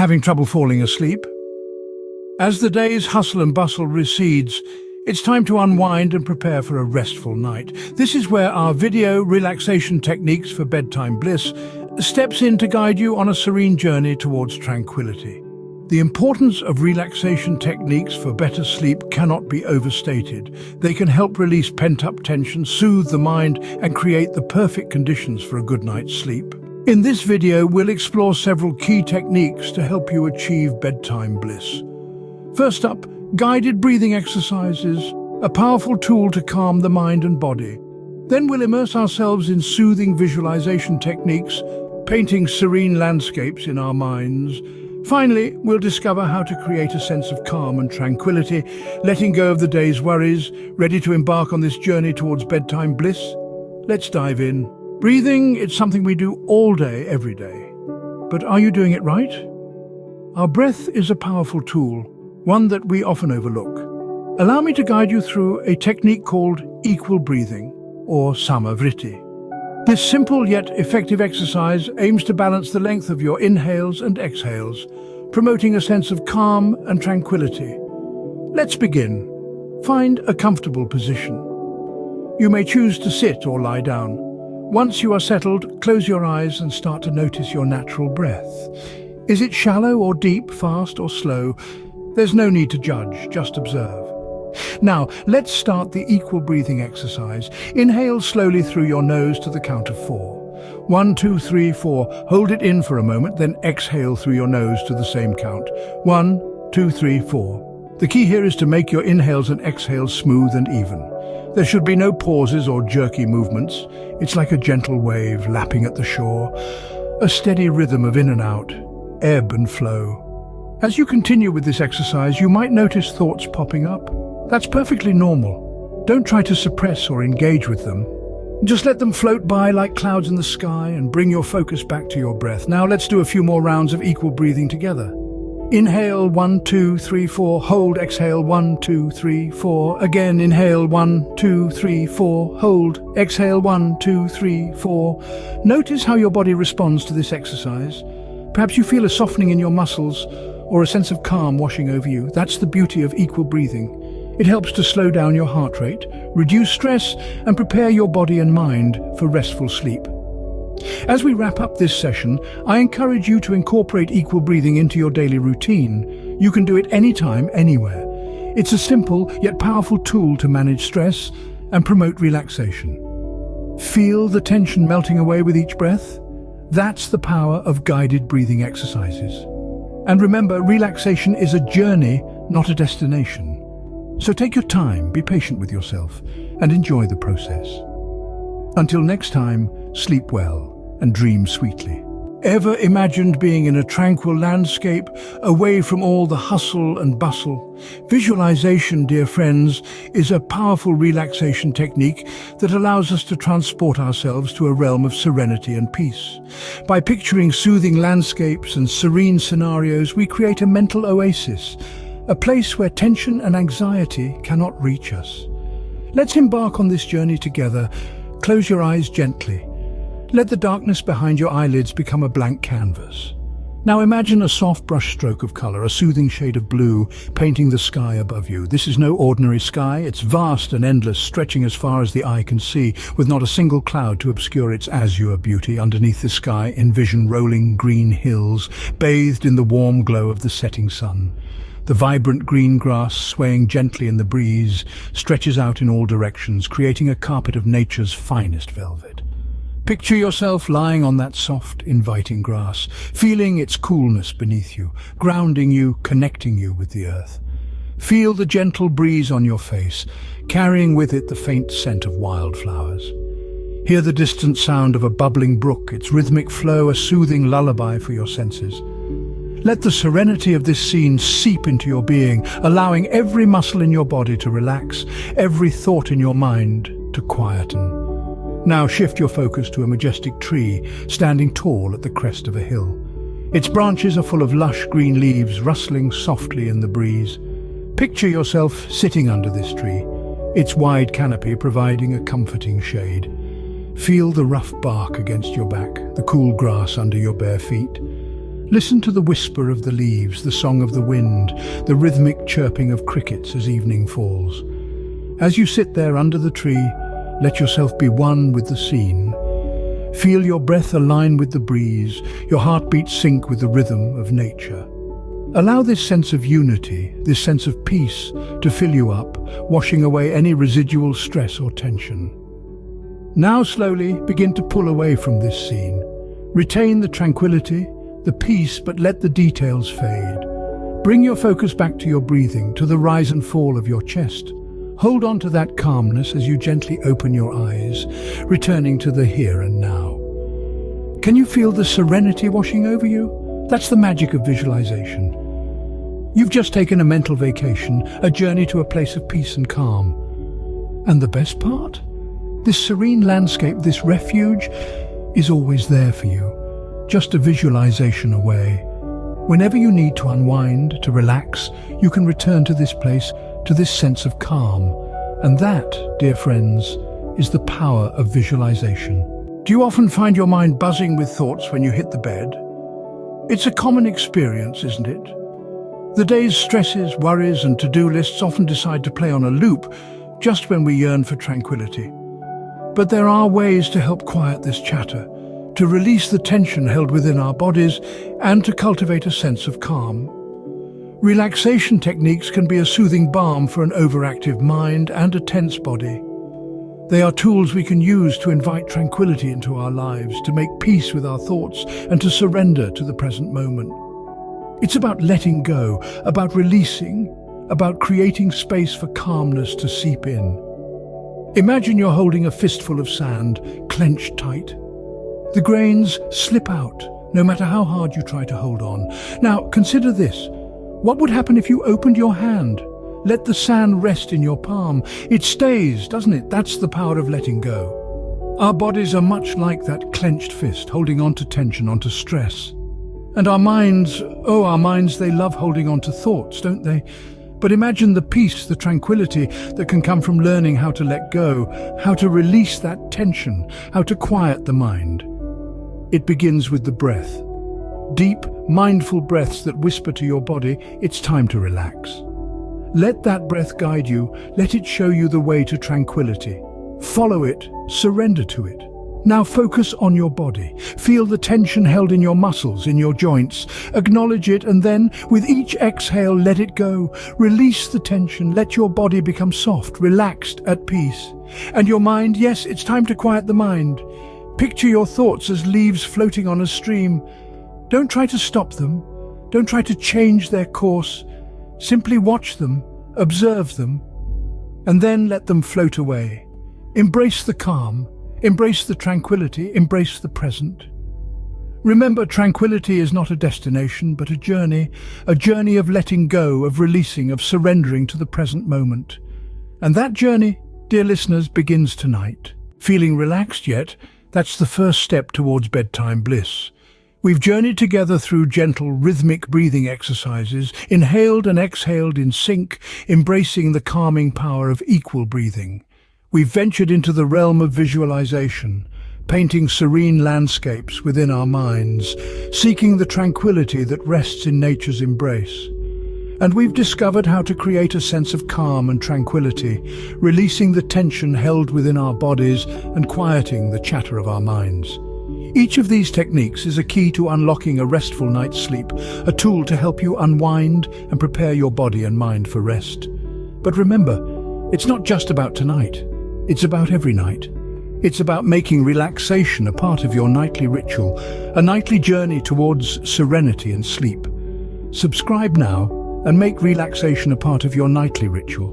Having trouble falling asleep? As the day's hustle and bustle recedes, it's time to unwind and prepare for a restful night. This is where our video relaxation techniques for bedtime bliss steps in to guide you on a serene journey towards tranquility. The importance of relaxation techniques for better sleep cannot be overstated. They can help release pent-up tension, soothe the mind, and create the perfect conditions for a good night's sleep. In this video, we'll explore several key techniques to help you achieve bedtime bliss. First up, guided breathing exercises, a powerful tool to calm the mind and body. Then we'll immerse ourselves in soothing visualization techniques, painting serene landscapes in our minds. Finally, we'll discover how to create a sense of calm and tranquility, letting go of the day's worries, ready to embark on this journey towards bedtime bliss. Let's dive in. Breathing, it's something we do all day, every day. But are you doing it right? Our breath is a powerful tool, one that we often overlook. Allow me to guide you through a technique called equal breathing, or samavriti. This simple yet effective exercise aims to balance the length of your inhales and exhales, promoting a sense of calm and tranquility. Let's begin. Find a comfortable position. You may choose to sit or lie down. Once you are settled, close your eyes and start to notice your natural breath. Is it shallow or deep, fast or slow? There's no need to judge, just observe. Now, let's start the equal breathing exercise. Inhale slowly through your nose to the count of 4. 1, 2, 3, 4. Hold it in for a moment, then exhale through your nose to the same count. 1, 2, 3, 4. The key here is to make your inhales and exhales smooth and even. There should be no pauses or jerky movements. It's like a gentle wave lapping at the shore, a steady rhythm of in and out, ebb and flow. As you continue with this exercise, you might notice thoughts popping up. That's perfectly normal. Don't try to suppress or engage with them. Just let them float by like clouds in the sky and bring your focus back to your breath. Now let's do a few more rounds of equal breathing together. Inhale 1, 2, 3, 4. Hold, exhale 1, 2, 3, 4. Again, inhale 1, 2, 3, 4. Hold, exhale 1, 2, 3, 4. Notice how your body responds to this exercise. Perhaps you feel a softening in your muscles or a sense of calm washing over you. That's the beauty of equal breathing. It helps to slow down your heart rate, reduce stress, and prepare your body and mind for restful sleep. As we wrap up this session, I encourage you to incorporate equal breathing into your daily routine. You can do it anytime, anywhere. It's a simple yet powerful tool to manage stress and promote relaxation. Feel the tension melting away with each breath? That's the power of guided breathing exercises. And remember, relaxation is a journey, not a destination. So take your time, be patient with yourself, and enjoy the process. Until next time, sleep well and dream sweetly. Ever imagined being in a tranquil landscape, away from all the hustle and bustle? Visualization, dear friends, is a powerful relaxation technique that allows us to transport ourselves to a realm of serenity and peace. By picturing soothing landscapes and serene scenarios, we create a mental oasis, a place where tension and anxiety cannot reach us. Let's embark on this journey together. Close your eyes gently. Let the darkness behind your eyelids become a blank canvas. Now imagine a soft brush stroke of color, a soothing shade of blue, painting the sky above you. This is no ordinary sky. It's vast and endless, stretching as far as the eye can see, with not a single cloud to obscure its azure beauty. Underneath the sky, envision rolling green hills, bathed in the warm glow of the setting sun. The vibrant green grass, swaying gently in the breeze, stretches out in all directions, creating a carpet of nature's finest velvet. Picture yourself lying on that soft, inviting grass, feeling its coolness beneath you, grounding you, connecting you with the earth. Feel the gentle breeze on your face, carrying with it the faint scent of wildflowers. Hear the distant sound of a bubbling brook, its rhythmic flow a soothing lullaby for your senses. Let the serenity of this scene seep into your being, allowing every muscle in your body to relax, every thought in your mind to quieten. Now shift your focus to a majestic tree standing tall at the crest of a hill. Its branches are full of lush green leaves rustling softly in the breeze. Picture yourself sitting under this tree, its wide canopy providing a comforting shade. Feel the rough bark against your back, the cool grass under your bare feet. Listen to the whisper of the leaves, the song of the wind, the rhythmic chirping of crickets as evening falls. As you sit there under the tree, let yourself be one with the scene. Feel your breath align with the breeze, your heartbeat sync with the rhythm of nature. Allow this sense of unity, this sense of peace, to fill you up, washing away any residual stress or tension. Now slowly begin to pull away from this scene. Retain the tranquility, the peace, but let the details fade. Bring your focus back to your breathing, to the rise and fall of your chest. Hold on to that calmness as you gently open your eyes, returning to the here and now. Can you feel the serenity washing over you? That's the magic of visualization. You've just taken a mental vacation, a journey to a place of peace and calm. And the best part? This serene landscape, this refuge, is always there for you. Just a visualization away. Whenever you need to unwind, to relax, you can return to this place, to this sense of calm. And that, dear friends, is the power of visualization. Do you often find your mind buzzing with thoughts when you hit the bed? It's a common experience, isn't it? The day's stresses, worries, and to-do lists often decide to play on a loop just when we yearn for tranquility. But there are ways to help quiet this chatter, to release the tension held within our bodies, and to cultivate a sense of calm. Relaxation techniques can be a soothing balm for an overactive mind and a tense body. They are tools we can use to invite tranquility into our lives, to make peace with our thoughts, and to surrender to the present moment. It's about letting go, about releasing, about creating space for calmness to seep in. Imagine you're holding a fistful of sand, clenched tight. The grains slip out, no matter how hard you try to hold on. Now, consider this. What would happen if you opened your hand? Let the sand rest in your palm. It stays, doesn't it? That's the power of letting go. Our bodies are much like that clenched fist, holding on to tension, onto stress. And our minds, they love holding on to thoughts, don't they? But imagine the peace, the tranquility that can come from learning how to let go, how to release that tension, how to quiet the mind. It begins with the breath. Deep, mindful breaths that whisper to your body, it's time to relax. Let that breath guide you, let it show you the way to tranquility. Follow it, surrender to it. Now focus on your body. Feel the tension held in your muscles, in your joints. Acknowledge it, and then, with each exhale, let it go. Release the tension. Let your body become soft, relaxed, at peace. And your mind, yes, it's time to quiet the mind. Picture your thoughts as leaves floating on a stream. Don't try to stop them. Don't try to change their course. Simply watch them, observe them, and then let them float away. Embrace the calm. Embrace the tranquility, embrace the present. Remember, tranquility is not a destination, but a journey of letting go, of releasing, of surrendering to the present moment. And that journey, dear listeners, begins tonight. Feeling relaxed yet? That's the first step towards bedtime bliss. We've journeyed together through gentle, rhythmic breathing exercises, inhaled and exhaled in sync, embracing the calming power of equal breathing. We've ventured into the realm of visualization, painting serene landscapes within our minds, seeking the tranquility that rests in nature's embrace. And we've discovered how to create a sense of calm and tranquility, releasing the tension held within our bodies and quieting the chatter of our minds. Each of these techniques is a key to unlocking a restful night's sleep, a tool to help you unwind and prepare your body and mind for rest. But remember, it's not just about tonight. It's about every night. It's about making relaxation a part of your nightly ritual, a nightly journey towards serenity and sleep. Subscribe now and make relaxation a part of your nightly ritual.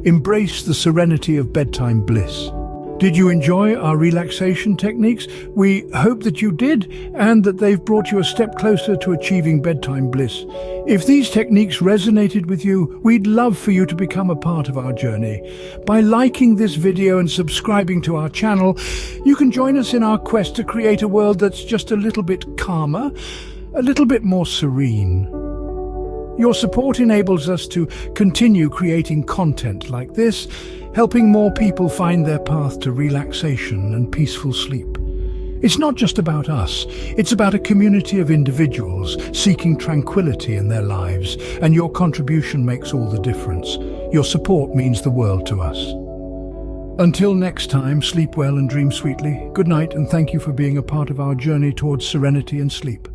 Embrace the serenity of bedtime bliss. Did you enjoy our relaxation techniques? We hope that you did, and that they've brought you a step closer to achieving bedtime bliss. If these techniques resonated with you, we'd love for you to become a part of our journey. By liking this video and subscribing to our channel, you can join us in our quest to create a world that's just a little bit calmer, a little bit more serene. Your support enables us to continue creating content like this, helping more people find their path to relaxation and peaceful sleep. It's not just about us, it's about a community of individuals seeking tranquility in their lives, and your contribution makes all the difference. Your support means the world to us. Until next time, sleep well and dream sweetly. Good night, and thank you for being a part of our journey towards serenity and sleep.